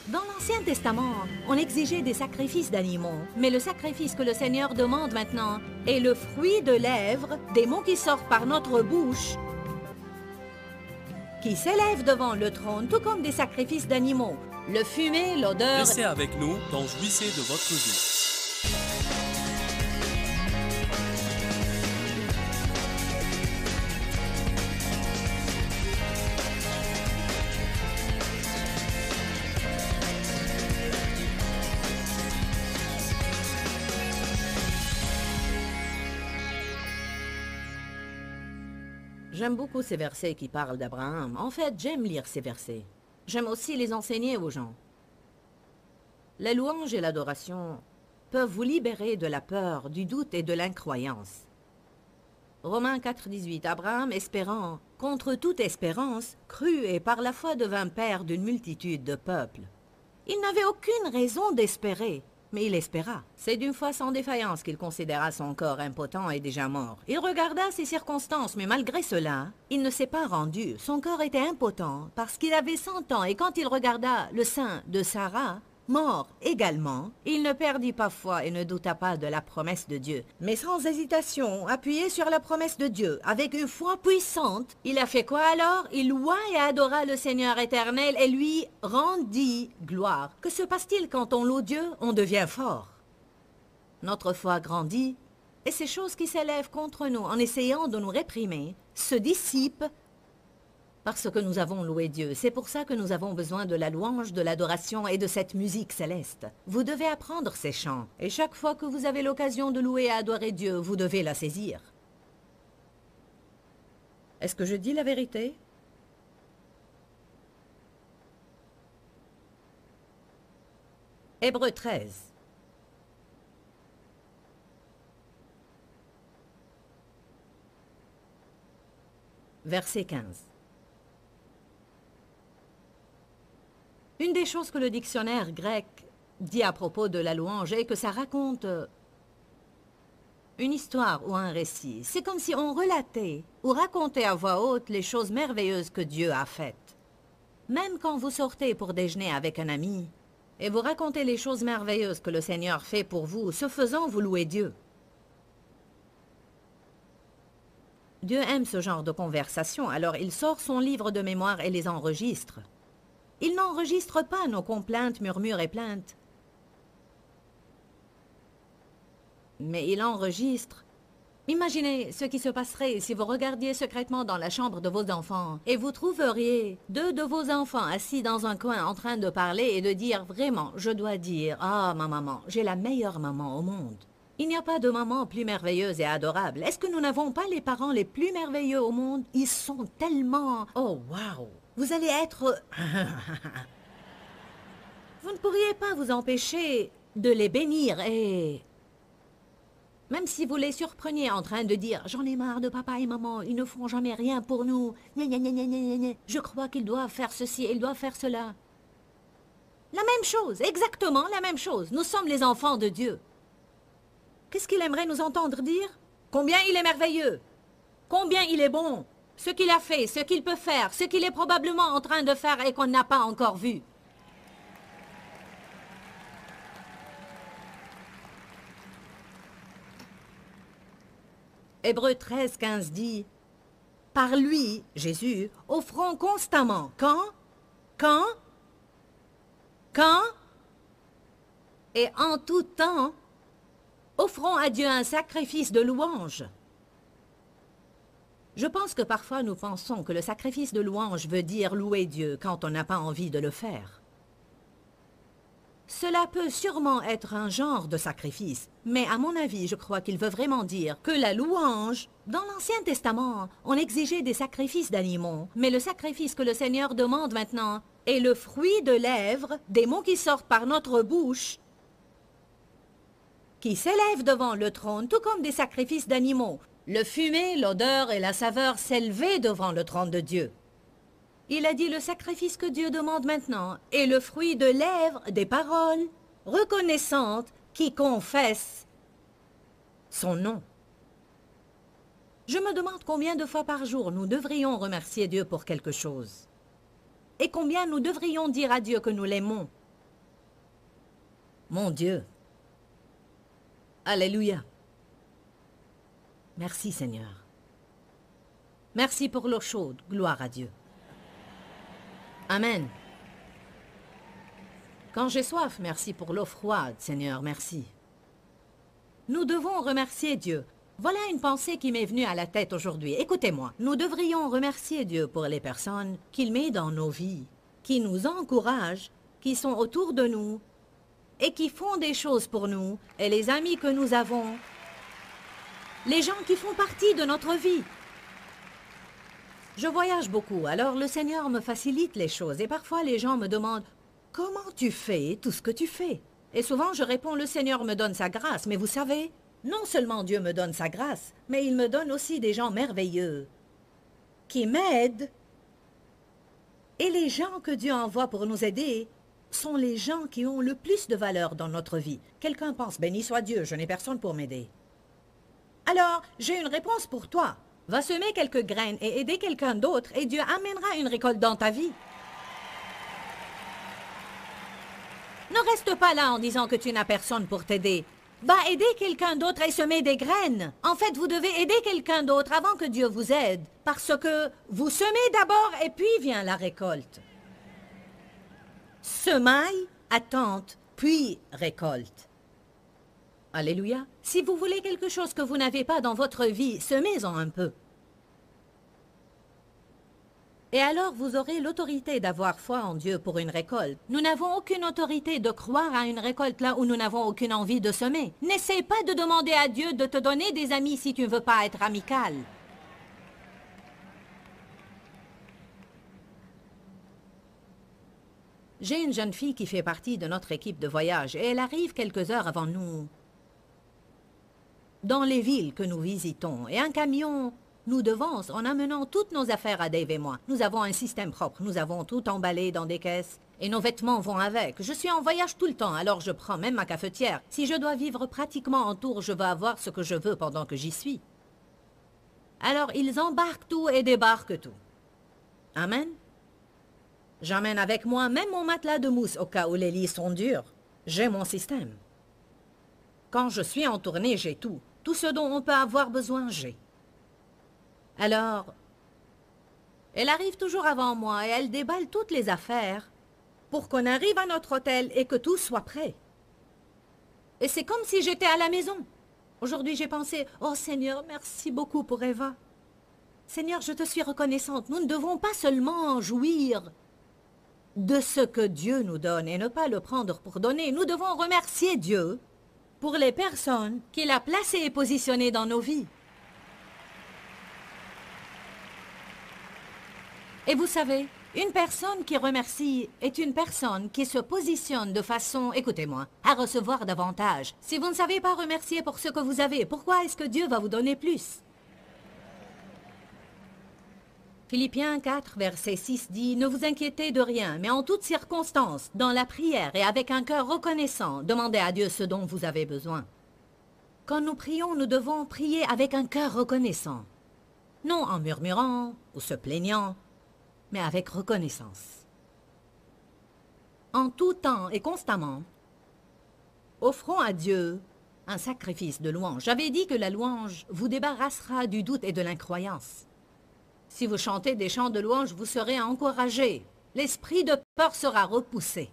Dans l'Ancien Testament, on exigeait des sacrifices d'animaux, mais le sacrifice que le Seigneur demande maintenant est le fruit de lèvres, des mots qui sortent par notre bouche, qui s'élèvent devant le trône, tout comme des sacrifices d'animaux. Le fumet, l'odeur... Restez avec nous, donc jouissez de votre vue. J'aime beaucoup ces versets qui parlent d'Abraham. En fait, j'aime lire ces versets. J'aime aussi les enseigner aux gens. La louange et l'adoration peuvent vous libérer de la peur, du doute et de l'incroyance. Romains 4,18. Abraham, espérant, contre toute espérance, crut et par la foi devint père d'une multitude de peuples. Il n'avait aucune raison d'espérer, mais il espéra. C'est d'une foi sans défaillance qu'il considéra son corps impotent et déjà mort. Il regarda ses circonstances, mais malgré cela, il ne s'est pas rendu. Son corps était impotent parce qu'il avait 100 ans, et quand il regarda le sein de Sarah, mort également, il ne perdit pas foi et ne douta pas de la promesse de Dieu. Mais sans hésitation, appuyé sur la promesse de Dieu, avec une foi puissante, il a fait quoi alors? Il loua et adora le Seigneur éternel et lui rendit gloire. Que se passe-t-il quand on loue Dieu? On devient fort. Notre foi grandit et ces choses qui s'élèvent contre nous en essayant de nous réprimer se dissipent parce que nous avons loué Dieu. C'est pour ça que nous avons besoin de la louange, de l'adoration et de cette musique céleste. Vous devez apprendre ces chants. Et chaque fois que vous avez l'occasion de louer et adorer Dieu, vous devez la saisir. Est-ce que je dis la vérité? Hébreux 13. Verset 15. Une des choses que le dictionnaire grec dit à propos de la louange est que ça raconte une histoire ou un récit. C'est comme si on relatait ou racontait à voix haute les choses merveilleuses que Dieu a faites. Même quand vous sortez pour déjeuner avec un ami et vous racontez les choses merveilleuses que le Seigneur fait pour vous, ce faisant, vous louez Dieu. Dieu aime ce genre de conversation, alors il sort son livre de mémoire et les enregistre. Il n'enregistre pas nos complaintes, murmures et plaintes. Mais il enregistre. Imaginez ce qui se passerait si vous regardiez secrètement dans la chambre de vos enfants et vous trouveriez 2 de vos enfants assis dans un coin en train de parler et de dire vraiment, je dois dire, ah ma maman, j'ai la meilleure maman au monde. Il n'y a pas de maman plus merveilleuse et adorable. Est-ce que nous n'avons pas les parents les plus merveilleux au monde? Ils sont tellement... Oh, waouh! Vous allez être... Vous ne pourriez pas vous empêcher de les bénir et... Même si vous les surpreniez en train de dire « J'en ai marre de papa et maman, ils ne font jamais rien pour nous. Je crois qu'ils doivent faire ceci et ils doivent faire cela. » La même chose, exactement la même chose. Nous sommes les enfants de Dieu. Qu'est-ce qu'il aimerait nous entendre dire? Combien il est merveilleux, combien il est bon, ce qu'il a fait, ce qu'il peut faire, ce qu'il est probablement en train de faire et qu'on n'a pas encore vu. Hébreux 13, 15 dit « Par lui, Jésus, offrons constamment. » Quand et en tout temps, offrons à Dieu un sacrifice de louange. Je pense que parfois nous pensons que le sacrifice de louange veut dire louer Dieu quand on n'a pas envie de le faire. Cela peut sûrement être un genre de sacrifice, mais à mon avis, je crois qu'il veut vraiment dire que la louange, dans l'Ancien Testament, on exigeait des sacrifices d'animaux, mais le sacrifice que le Seigneur demande maintenant est le fruit de lèvres, des mots qui sortent par notre bouche, qui s'élèvent devant le trône, tout comme des sacrifices d'animaux. Le fumet, l'odeur et la saveur s'élevaient devant le trône de Dieu. Il a dit le sacrifice que Dieu demande maintenant est le fruit de lèvres, des paroles reconnaissantes qui confessent son nom. Je me demande combien de fois par jour nous devrions remercier Dieu pour quelque chose. Et combien nous devrions dire à Dieu que nous l'aimons. Mon Dieu. Alléluia. Merci Seigneur. Merci pour l'eau chaude. Gloire à Dieu. Amen. Quand j'ai soif, merci pour l'eau froide, Seigneur, merci. Nous devons remercier Dieu. Voilà une pensée qui m'est venue à la tête aujourd'hui. Écoutez-moi, nous devrions remercier Dieu pour les personnes qu'il met dans nos vies, qui nous encouragent, qui sont autour de nous et qui font des choses pour nous, et les amis que nous avons, les gens qui font partie de notre vie. Je voyage beaucoup, alors le Seigneur me facilite les choses et parfois les gens me demandent « Comment tu fais tout ce que tu fais ?» Et souvent je réponds « Le Seigneur me donne sa grâce, mais vous savez, non seulement Dieu me donne sa grâce, mais il me donne aussi des gens merveilleux qui m'aident. Et les gens que Dieu envoie pour nous aider sont les gens qui ont le plus de valeur dans notre vie. Quelqu'un pense « Béni soit Dieu, je n'ai personne pour m'aider. » Alors, j'ai une réponse pour toi. Va semer quelques graines et aider quelqu'un d'autre et Dieu amènera une récolte dans ta vie. Ne reste pas là en disant que tu n'as personne pour t'aider. Va aider quelqu'un d'autre et semer des graines. En fait, vous devez aider quelqu'un d'autre avant que Dieu vous aide. Parce que vous semez d'abord et puis vient la récolte. Semaille, attente, puis récolte. Alléluia. Si vous voulez quelque chose que vous n'avez pas dans votre vie, semez-en un peu. Et alors vous aurez l'autorité d'avoir foi en Dieu pour une récolte. Nous n'avons aucune autorité de croire à une récolte là où nous n'avons aucune envie de semer. N'essaie pas de demander à Dieu de te donner des amis si tu ne veux pas être amical. J'ai une jeune fille qui fait partie de notre équipe de voyage et elle arrive quelques heures avant nous dans les villes que nous visitons. Et un camion nous devance en amenant toutes nos affaires à Dave et moi. Nous avons un système propre, nous avons tout emballé dans des caisses et nos vêtements vont avec. Je suis en voyage tout le temps, alors je prends même ma cafetière. Si je dois vivre pratiquement en tour, je veux avoir ce que je veux pendant que j'y suis. Alors ils embarquent tout et débarquent tout. Amen. J'emmène avec moi même mon matelas de mousse au cas où les lits sont durs. J'ai mon système. Quand je suis en tournée, j'ai tout. Tout ce dont on peut avoir besoin, j'ai. Alors, elle arrive toujours avant moi et elle déballe toutes les affaires pour qu'on arrive à notre hôtel et que tout soit prêt. Et c'est comme si j'étais à la maison. Aujourd'hui, j'ai pensé, « Oh Seigneur, merci beaucoup pour Eva. Seigneur, je te suis reconnaissante. Nous ne devons pas seulement jouir de ce que Dieu nous donne et ne pas le prendre pour donner. Nous devons remercier Dieu pour les personnes qu'il a placées et positionnées dans nos vies. Et vous savez, une personne qui remercie est une personne qui se positionne de façon, écoutez-moi, à recevoir davantage. Si vous ne savez pas remercier pour ce que vous avez, pourquoi est-ce que Dieu va vous donner plus? Philippiens 4, verset 6 dit « Ne vous inquiétez de rien, mais en toutes circonstances, dans la prière et avec un cœur reconnaissant, demandez à Dieu ce dont vous avez besoin. » Quand nous prions, nous devons prier avec un cœur reconnaissant. Non en murmurant ou se plaignant, mais avec reconnaissance. En tout temps et constamment, offrons à Dieu un sacrifice de louange. J'avais dit que la louange vous débarrassera du doute et de l'incroyance. Si vous chantez des chants de louange, vous serez encouragé. L'esprit de peur sera repoussé.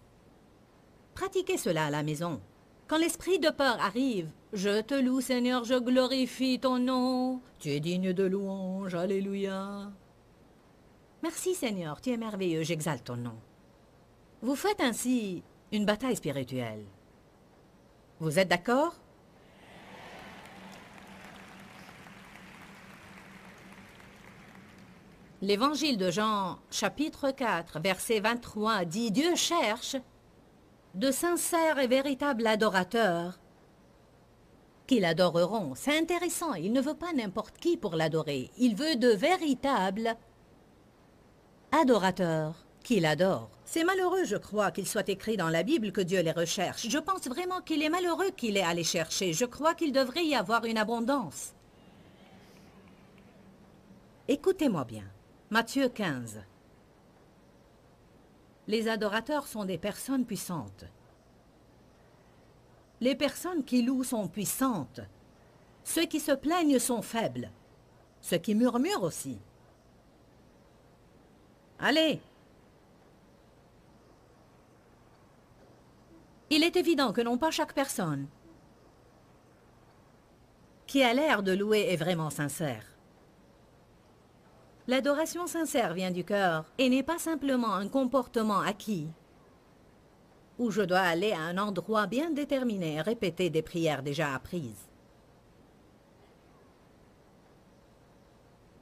Pratiquez cela à la maison. Quand l'esprit de peur arrive, « Je te loue, Seigneur, je glorifie ton nom. Tu es digne de louange, alléluia. » Merci, Seigneur, tu es merveilleux, j'exalte ton nom. Vous faites ainsi une bataille spirituelle. Vous êtes d'accord? L'évangile de Jean, chapitre 4, verset 23, dit « Dieu cherche de sincères et véritables adorateurs qui l'adoreront. » C'est intéressant, il ne veut pas n'importe qui pour l'adorer. Il veut de véritables adorateurs qui l'adorent. C'est malheureux, je crois, qu'il soit écrit dans la Bible que Dieu les recherche. Je pense vraiment qu'il est malheureux qu'il ait à les chercher. Je crois qu'il devrait y avoir une abondance. Écoutez-moi bien. Matthieu 15. Les adorateurs sont des personnes puissantes. Les personnes qui louent sont puissantes. Ceux qui se plaignent sont faibles. Ceux qui murmurent aussi. Allez. Il est évident que non pas chaque personne qui a l'air de louer est vraiment sincère. L'adoration sincère vient du cœur et n'est pas simplement un comportement acquis où je dois aller à un endroit bien déterminé et répéter des prières déjà apprises.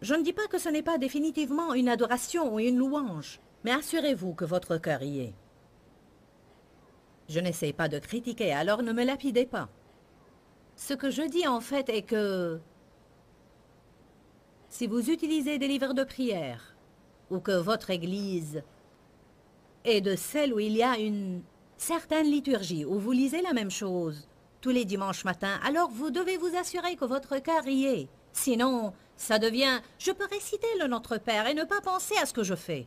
Je ne dis pas que ce n'est pas définitivement une adoration ou une louange, mais assurez-vous que votre cœur y est. Je n'essaie pas de critiquer, alors ne me lapidez pas. Ce que je dis en fait est que si vous utilisez des livres de prière ou que votre église est de celle où il y a une certaine liturgie, où vous lisez la même chose tous les dimanches matins, alors vous devez vous assurer que votre cœur y est. Sinon, ça devient « je peux réciter le Notre Père et ne pas penser à ce que je fais ».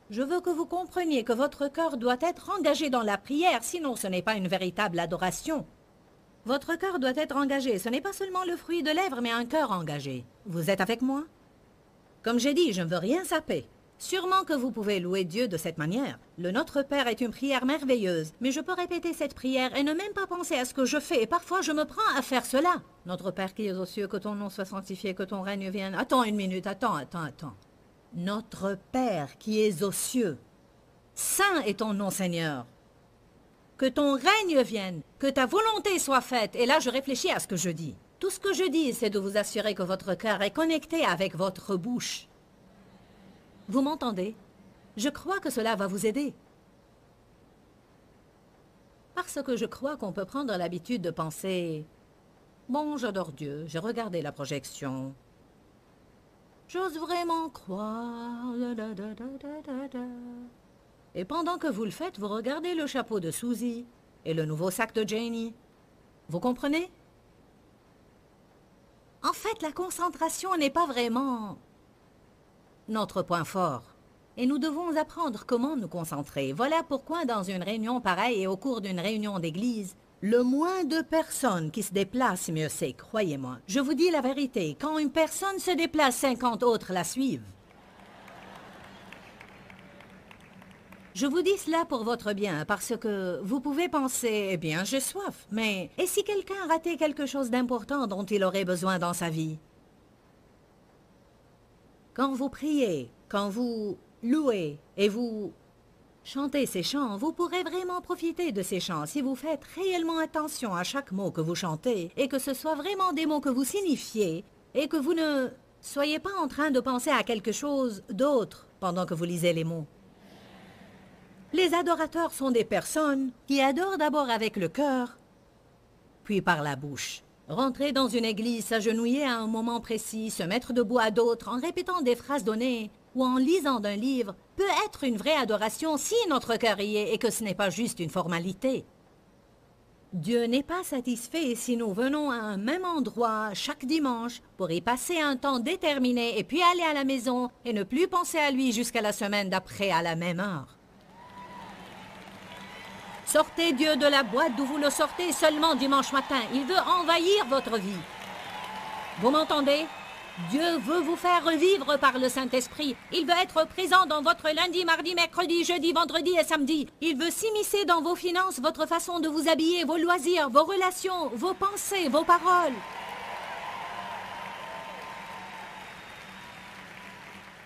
Je veux que vous compreniez que votre cœur doit être engagé dans la prière, sinon ce n'est pas une véritable adoration. Votre cœur doit être engagé, ce n'est pas seulement le fruit de lèvres, mais un cœur engagé. Vous êtes avec moi? Comme j'ai dit, je ne veux rien saper. Sûrement que vous pouvez louer Dieu de cette manière. Le Notre Père est une prière merveilleuse, mais je peux répéter cette prière et ne même pas penser à ce que je fais, et parfois je me prends à faire cela. Notre Père qui es aux cieux, que ton nom soit sanctifié, que ton règne vienne... Attends une minute, attends. Notre Père qui es aux cieux, saint est ton nom, Seigneur. Que ton règne vienne, que ta volonté soit faite. Et là, je réfléchis à ce que je dis. Tout ce que je dis, c'est de vous assurer que votre cœur est connecté avec votre bouche. Vous m'entendez? Je crois que cela va vous aider. Parce que je crois qu'on peut prendre l'habitude de penser « Bon, j'adore Dieu, j'ai regardé la projection. J'ose vraiment croire... » Et pendant que vous le faites, vous regardez le chapeau de Suzy et le nouveau sac de Janie. Vous comprenez? En fait, la concentration n'est pas vraiment notre point fort. Et nous devons apprendre comment nous concentrer. Voilà pourquoi dans une réunion pareille et au cours d'une réunion d'église, le moins de personnes qui se déplacent, mieux c'est, croyez-moi. Je vous dis la vérité, quand une personne se déplace, 50 autres la suivent. Je vous dis cela pour votre bien, parce que vous pouvez penser, eh bien, j'ai soif, mais et si quelqu'un ratait quelque chose d'important dont il aurait besoin dans sa vie? Quand vous priez, quand vous louez et vous chantez ces chants, vous pourrez vraiment profiter de ces chants si vous faites réellement attention à chaque mot que vous chantez et que ce soit vraiment des mots que vous signifiez et que vous ne soyez pas en train de penser à quelque chose d'autre pendant que vous lisez les mots. Les adorateurs sont des personnes qui adorent d'abord avec le cœur, puis par la bouche. Rentrer dans une église, s'agenouiller à un moment précis, se mettre debout à d'autres en répétant des phrases données ou en lisant d'un livre peut être une vraie adoration si notre cœur y est et que ce n'est pas juste une formalité. Dieu n'est pas satisfait si nous venons à un même endroit chaque dimanche pour y passer un temps déterminé et puis aller à la maison et ne plus penser à lui jusqu'à la semaine d'après à la même heure. Sortez Dieu de la boîte d'où vous le sortez seulement dimanche matin. Il veut envahir votre vie. Vous m'entendez? Dieu veut vous faire revivre par le Saint-Esprit. Il veut être présent dans votre lundi, mardi, mercredi, jeudi, vendredi et samedi. Il veut s'immiscer dans vos finances, votre façon de vous habiller, vos loisirs, vos relations, vos pensées, vos paroles.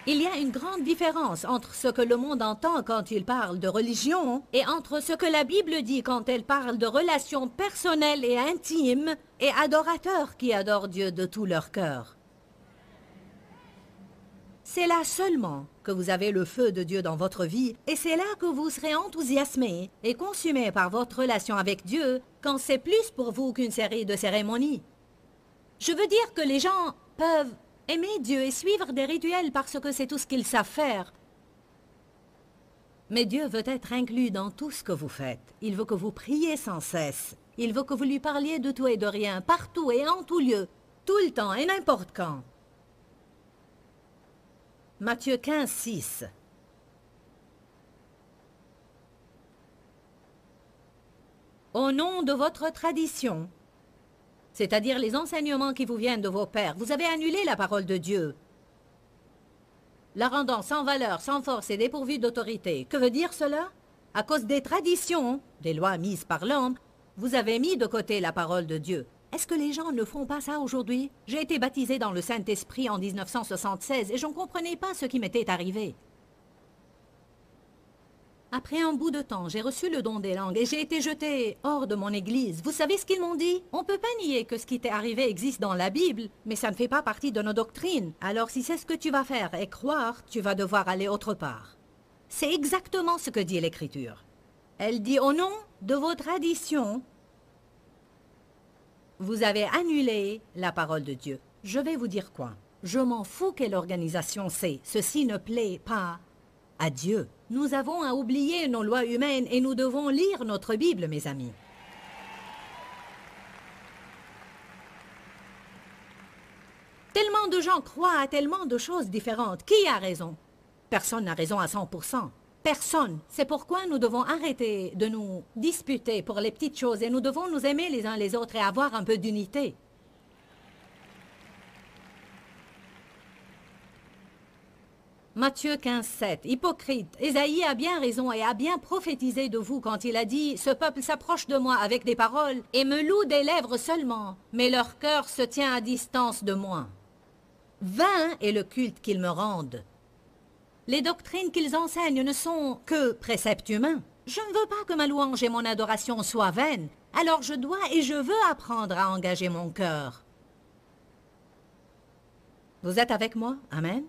Il y a une grande différence entre ce que le monde entend quand il parle de religion et entre ce que la Bible dit quand elle parle de relations personnelles et intimes et adorateurs qui adorent Dieu de tout leur cœur. C'est là seulement que vous avez le feu de Dieu dans votre vie et c'est là que vous serez enthousiasmé et consumé par votre relation avec Dieu quand c'est plus pour vous qu'une série de cérémonies. Je veux dire que les gens peuvent aimer Dieu et suivre des rituels parce que c'est tout ce qu'ils savent faire. Mais Dieu veut être inclus dans tout ce que vous faites. Il veut que vous priez sans cesse. Il veut que vous lui parliez de tout et de rien, partout et en tout lieu, tout le temps et n'importe quand. Matthieu 15, 6. Au nom de votre tradition, c'est-à-dire les enseignements qui vous viennent de vos pères, vous avez annulé la parole de Dieu, la rendant sans valeur, sans force et dépourvue d'autorité. Que veut dire cela? À cause des traditions, des lois mises par l'homme, vous avez mis de côté la parole de Dieu. Est-ce que les gens ne font pas ça aujourd'hui? J'ai été baptisé dans le Saint-Esprit en 1976 et je ne comprenais pas ce qui m'était arrivé. Après un bout de temps, j'ai reçu le don des langues et j'ai été jeté hors de mon église. Vous savez ce qu'ils m'ont dit? On ne peut pas nier que ce qui t'est arrivé existe dans la Bible, mais ça ne fait pas partie de nos doctrines. Alors si c'est ce que tu vas faire et croire, tu vas devoir aller autre part. C'est exactement ce que dit l'Écriture. Elle dit au nom de vos traditions, vous avez annulé la parole de Dieu. Je vais vous dire quoi? Je m'en fous quelle organisation c'est. Ceci ne plaît pas à Dieu. Nous avons à oublier nos lois humaines et nous devons lire notre Bible, mes amis. Tellement de gens croient à tellement de choses différentes. Qui a raison? Personne n'a raison à 100%. Personne. C'est pourquoi nous devons arrêter de nous disputer pour les petites choses et nous devons nous aimer les uns les autres et avoir un peu d'unité. Matthieu 15, 7. Hypocrite, Ésaïe a bien raison et a bien prophétisé de vous quand il a dit « Ce peuple s'approche de moi avec des paroles et me loue des lèvres seulement, mais leur cœur se tient à distance de moi. Vain est le culte qu'ils me rendent. Les doctrines qu'ils enseignent ne sont que préceptes humains. Je ne veux pas que ma louange et mon adoration soient vaines, alors je dois et je veux apprendre à engager mon cœur. » Vous êtes avec moi? Amen.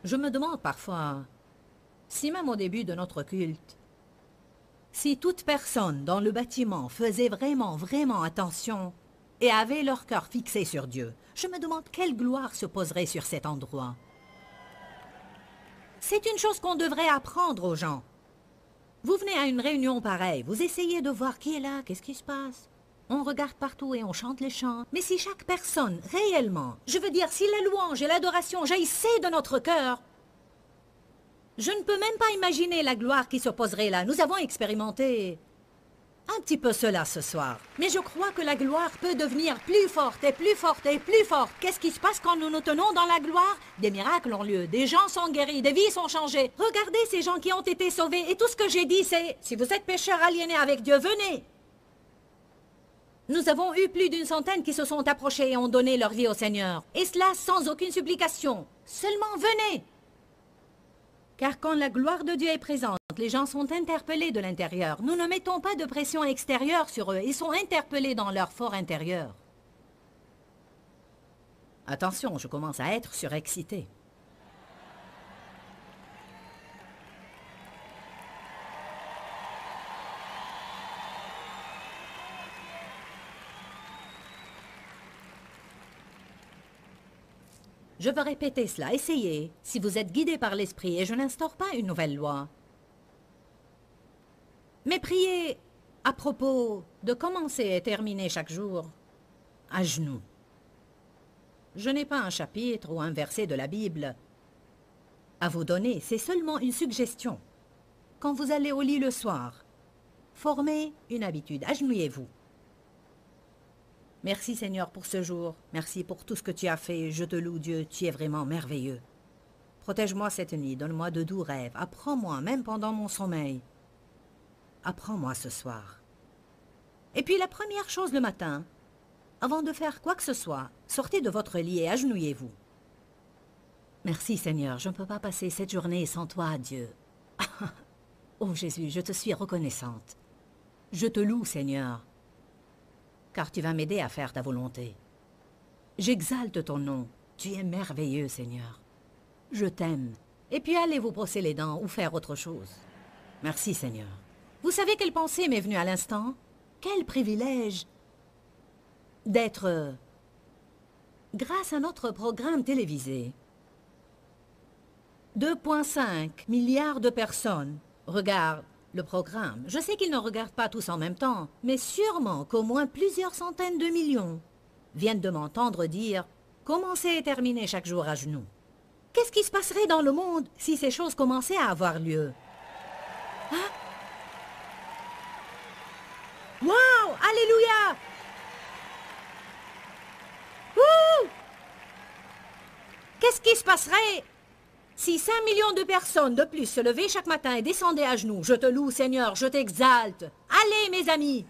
Je me demande parfois, si même au début de notre culte, si toute personne dans le bâtiment faisait vraiment attention et avait leur cœur fixé sur Dieu, je me demande quelle gloire se poserait sur cet endroit. C'est une chose qu'on devrait apprendre aux gens. Vous venez à une réunion pareille, vous essayez de voir qui est là, qu'est-ce qui se passe. On regarde partout et on chante les chants. Mais si chaque personne, réellement, je veux dire, si la louange et l'adoration jaillissaient de notre cœur, je ne peux même pas imaginer la gloire qui s'opposerait là. Nous avons expérimenté un petit peu cela ce soir. Mais je crois que la gloire peut devenir plus forte et plus forte et plus forte. Qu'est-ce qui se passe quand nous nous tenons dans la gloire? Des miracles ont lieu, des gens sont guéris, des vies sont changées. Regardez ces gens qui ont été sauvés. Et tout ce que j'ai dit, c'est, si vous êtes pécheurs aliénés avec Dieu, venez. Nous avons eu plus d'une centaine qui se sont approchés et ont donné leur vie au Seigneur. Et cela sans aucune supplication. Seulement venez. Car quand la gloire de Dieu est présente, les gens sont interpellés de l'intérieur. Nous ne mettons pas de pression extérieure sur eux. Ils sont interpellés dans leur fort intérieur. Attention, je commence à être surexcité. Je veux répéter cela. Essayez, si vous êtes guidé par l'Esprit, et je n'instaure pas une nouvelle loi. Mais priez à propos de commencer et terminer chaque jour à genoux. Je n'ai pas un chapitre ou un verset de la Bible à vous donner, c'est seulement une suggestion. Quand vous allez au lit le soir, formez une habitude, agenouillez-vous. Merci Seigneur pour ce jour, merci pour tout ce que tu as fait, je te loue Dieu, tu es vraiment merveilleux. Protège-moi cette nuit, donne-moi de doux rêves, apprends-moi même pendant mon sommeil. Apprends-moi ce soir. Et puis la première chose le matin, avant de faire quoi que ce soit, sortez de votre lit et agenouillez-vous. Merci Seigneur, je ne peux pas passer cette journée sans toi, Dieu. Oh Jésus, je te suis reconnaissante. Je te loue Seigneur, car tu vas m'aider à faire ta volonté. J'exalte ton nom, tu es merveilleux Seigneur. Je t'aime. Et puis allez vous brosser les dents ou faire autre chose. Merci Seigneur. Vous savez quelle pensée m'est venue à l'instant? Quel privilège d'être, grâce à notre programme télévisé, 2,5 milliards de personnes regardent le programme. Je sais qu'ils ne regardent pas tous en même temps, mais sûrement qu'au moins plusieurs centaines de millions viennent de m'entendre dire « Commencez et terminez chaque jour à genoux ». Qu'est-ce qui se passerait dans le monde si ces choses commençaient à avoir lieu? Hein? Wow! Alléluia! Ouh! Qu'est-ce qui se passerait si 5 millions de personnes de plus se levaient chaque matin et descendaient à genoux? Je te loue, Seigneur, je t'exalte. Allez, mes amis!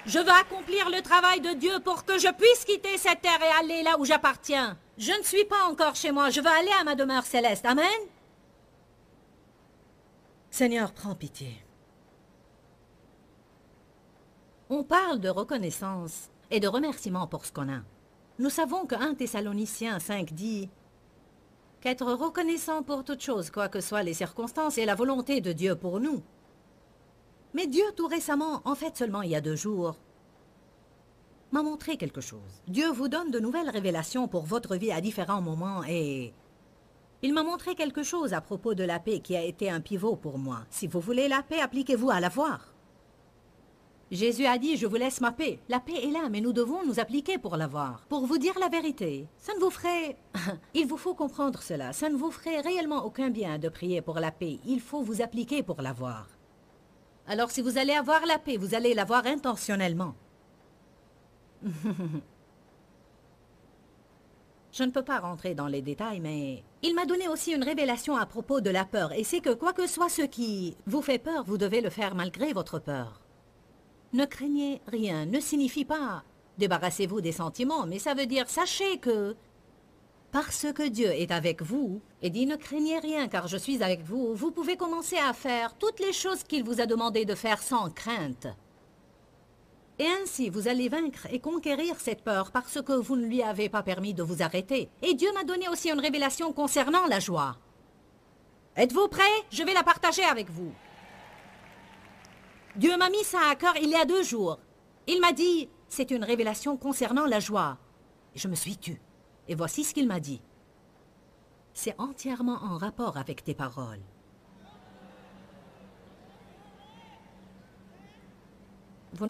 Je veux accomplir le travail de Dieu pour que je puisse quitter cette terre et aller là où j'appartiens. Je ne suis pas encore chez moi, je veux aller à ma demeure céleste. Amen? Seigneur, prends pitié. On parle de reconnaissance et de remerciement pour ce qu'on a. Nous savons que 1 Thessaloniciens 5 dit qu'être reconnaissant pour toute chose, quoi que soient les circonstances, est la volonté de Dieu pour nous. Mais Dieu, tout récemment, en fait seulement il y a 2 jours, m'a montré quelque chose. Dieu vous donne de nouvelles révélations pour votre vie à différents moments et il m'a montré quelque chose à propos de la paix qui a été un pivot pour moi. Si vous voulez la paix, appliquez-vous à l'avoir. Jésus a dit, je vous laisse ma paix. La paix est là, mais nous devons nous appliquer pour l'avoir. Pour vous dire la vérité, ça ne vous ferait... Il vous faut comprendre cela. Ça ne vous ferait réellement aucun bien de prier pour la paix. Il faut vous appliquer pour l'avoir. Alors si vous allez avoir la paix, vous allez l'avoir intentionnellement. Je ne peux pas rentrer dans les détails, mais il m'a donné aussi une révélation à propos de la peur. Et c'est que quoi que soit ce qui vous fait peur, vous devez le faire malgré votre peur. Ne craignez rien ne signifie pas débarrassez-vous des sentiments, mais ça veut dire sachez que parce que Dieu est avec vous et dit ne craignez rien car je suis avec vous, vous pouvez commencer à faire toutes les choses qu'il vous a demandé de faire sans crainte. Et ainsi vous allez vaincre et conquérir cette peur parce que vous ne lui avez pas permis de vous arrêter. Et Dieu m'a donné aussi une révélation concernant la joie. Êtes-vous prêts? Je vais la partager avec vous. Dieu m'a mis ça à cœur il y a 2 jours. Il m'a dit, c'est une révélation concernant la joie. Et je me suis tue. Et voici ce qu'il m'a dit. C'est entièrement en rapport avec tes paroles. Vous...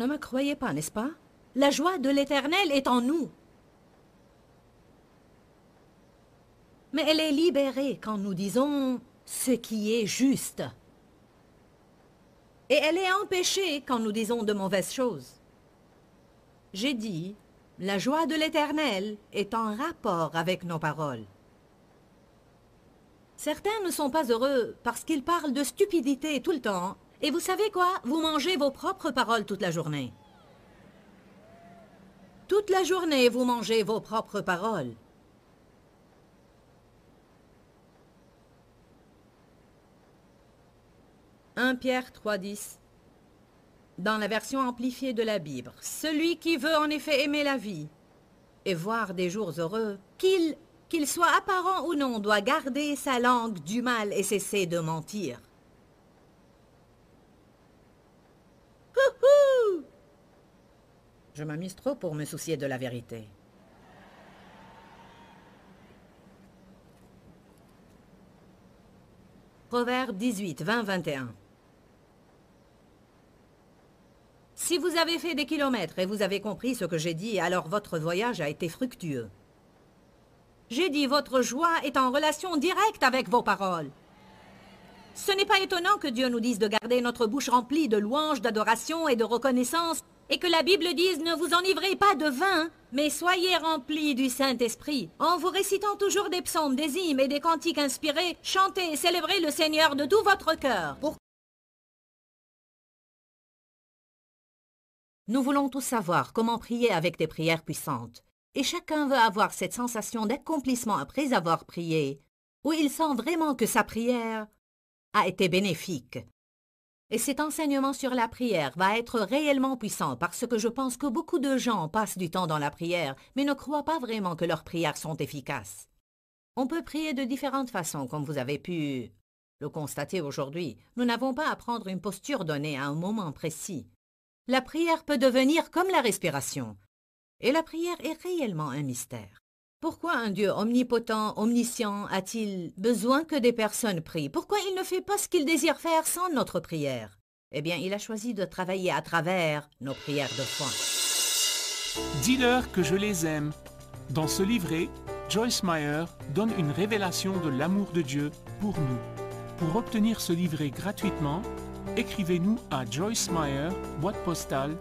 Ne me croyez pas, n'est-ce pas? La joie de l'Éternel est en nous. Mais elle est libérée quand nous disons ce qui est juste. Et elle est empêchée quand nous disons de mauvaises choses. J'ai dit, la joie de l'Éternel est en rapport avec nos paroles. Certains ne sont pas heureux parce qu'ils parlent de stupidité tout le temps. Et vous savez quoi? Vous mangez vos propres paroles toute la journée. Toute la journée, vous mangez vos propres paroles. « 1 Pierre 3,10 » Dans la version amplifiée de la Bible, « Celui qui veut en effet aimer la vie et voir des jours heureux, qu'il soit apparent ou non, doit garder sa langue du mal et cesser de mentir. » Houhou! Je m'amuse trop pour me soucier de la vérité. Proverbe 18, 20, 21. Si vous avez fait des kilomètres et vous avez compris ce que j'ai dit, alors votre voyage a été fructueux. J'ai dit, votre joie est en relation directe avec vos paroles. Ce n'est pas étonnant que Dieu nous dise de garder notre bouche remplie de louanges, d'adoration et de reconnaissance, et que la Bible dise « Ne vous enivrez pas de vin, mais soyez remplis du Saint-Esprit, en vous récitant toujours des psaumes, des hymnes et des cantiques inspirés, chantez et célébrez le Seigneur de tout votre cœur. » Nous voulons tous savoir comment prier avec des prières puissantes, et chacun veut avoir cette sensation d'accomplissement après avoir prié, où il sent vraiment que sa prière a été bénéfique. Et cet enseignement sur la prière va être réellement puissant parce que je pense que beaucoup de gens passent du temps dans la prière, mais ne croient pas vraiment que leurs prières sont efficaces. On peut prier de différentes façons, comme vous avez pu le constater aujourd'hui. Nous n'avons pas à prendre une posture donnée à un moment précis. La prière peut devenir comme la respiration. Et la prière est réellement un mystère. Pourquoi un Dieu omnipotent, omniscient, a-t-il besoin que des personnes prient? Pourquoi il ne fait pas ce qu'il désire faire sans notre prière? Eh bien, il a choisi de travailler à travers nos prières de foi. Dis-leur que je les aime. Dans ce livret, Joyce Meyer donne une révélation de l'amour de Dieu pour nous. Pour obtenir ce livret gratuitement, écrivez-nous à Joyce Meyer, boîte postale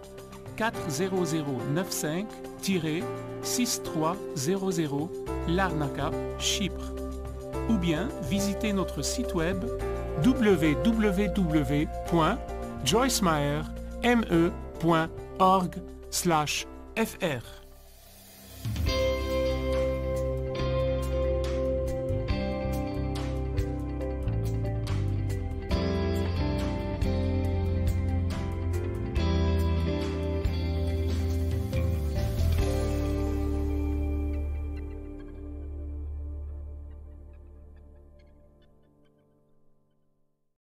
40095-6300 Larnaca, Chypre. Ou bien visitez notre site web www.joycemeyer.org/fr.